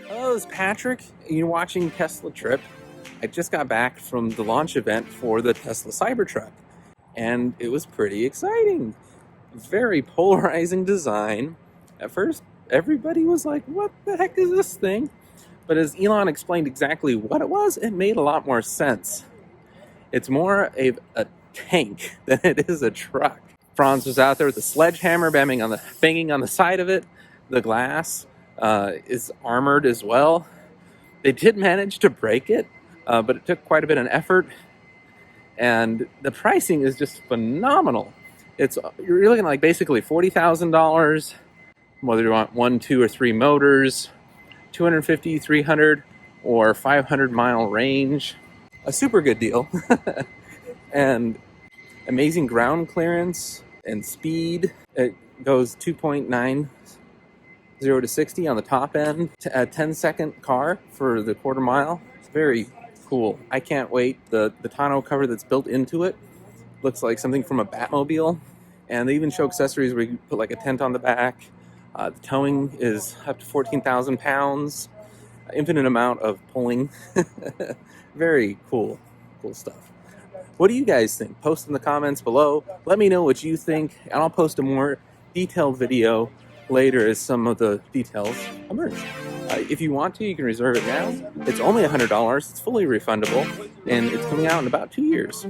Hello, it's Patrick. You're watching Tesla Trip. I just got back from the launch event for the Tesla Cybertruck, and it was pretty exciting. Very polarizing design. At first, everybody was like, what the heck is this thing? But as Elon explained exactly what it was, it made a lot more sense. It's more a tank than it is a truck. Franz was out there with a sledgehammer banging on the side of it. The glass is armored as well. They did manage to break it, but it took quite a bit of effort. And the pricing is just phenomenal. You're looking at like basically $40,000, whether you want 1, 2, or 3 motors, 250, 300, or 500-mile range. A super good deal. And amazing ground clearance and speed. It goes 2.90 to 60 on the top end. A 10-second car for the quarter mile. It's very cool. I can't wait. The tonneau cover that's built into it looks like something from a Batmobile. And they even show accessories where you can put like a tent on the back. The towing is up to 14,000 pounds. Infinite amount of pulling. Very cool stuff. What do you guys think? Post in the comments below. Let me know what you think, and I'll post a more detailed video later as some of the details emerge. If you want to, you can reserve it now. It's only $100. It's fully refundable, and it's coming out in about 2 years.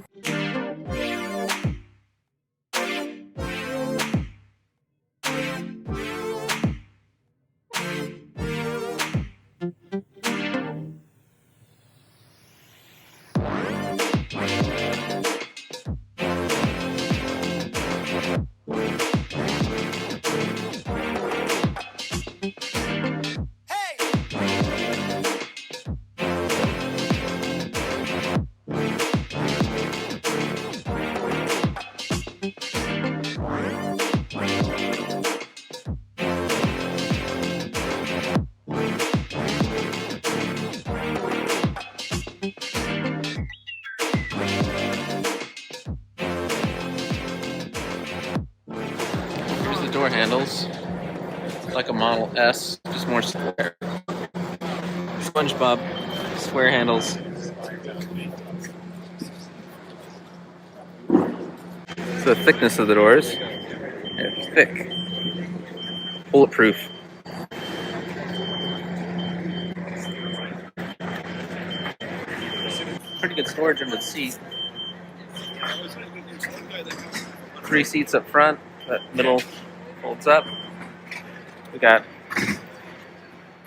Here's the door handles. It's like a Model S, just more square. SpongeBob square handles. It's the thickness of the doors. They're thick. Bulletproof. Pretty good storage under the seat. 3 seats up front. That middle folds up. We got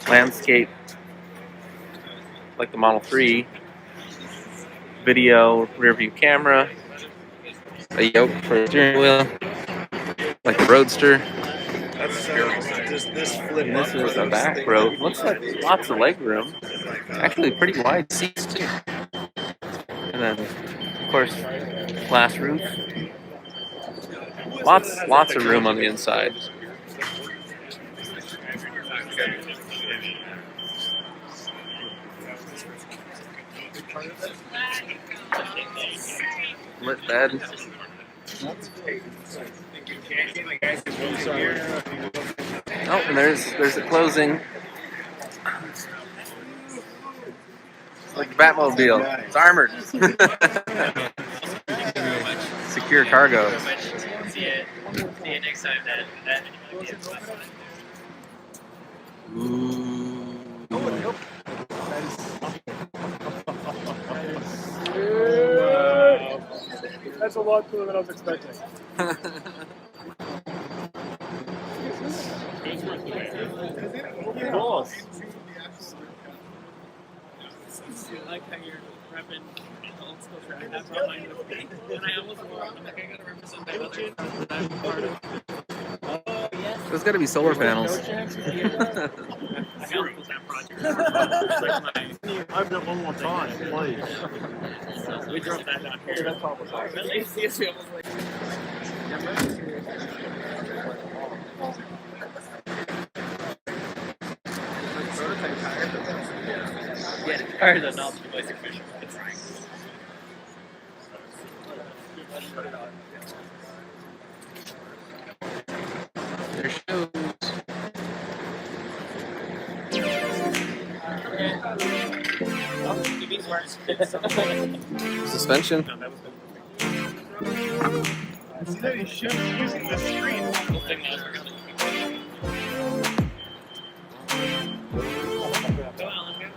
landscape, like the Model 3. Video rear view camera. A yoke for the steering wheel, like the Roadster. This flip. And this is a back row. Looks like lots of leg room. Actually, pretty wide seats too. And then, of course, glass roof. Lots of room on the inside. Lit bed. Oh, and there's a closing. It's like the Batmobile. It's armored. Secure cargo. Ooh. That's a lot cooler than I was expecting. I like how you're repping the old school track. That's what mine would be. And I almost thought, I'm like, I gotta represent that other part of it. There's got to be solar panels. I helped with that project. I've done one more time, please. So we drove that down here. Really? Seriously, I was like... Yeah, the tires are not really efficient. It's right. Their shows. TV's worse. Suspension. No, that was good. See that he should be using the screen. We'll figure it out. Go on, let's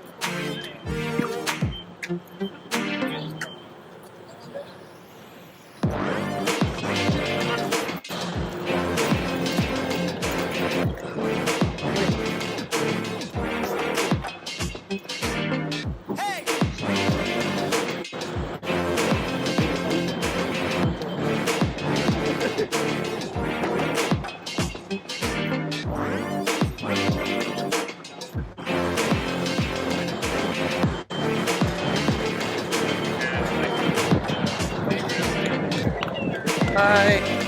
Hi.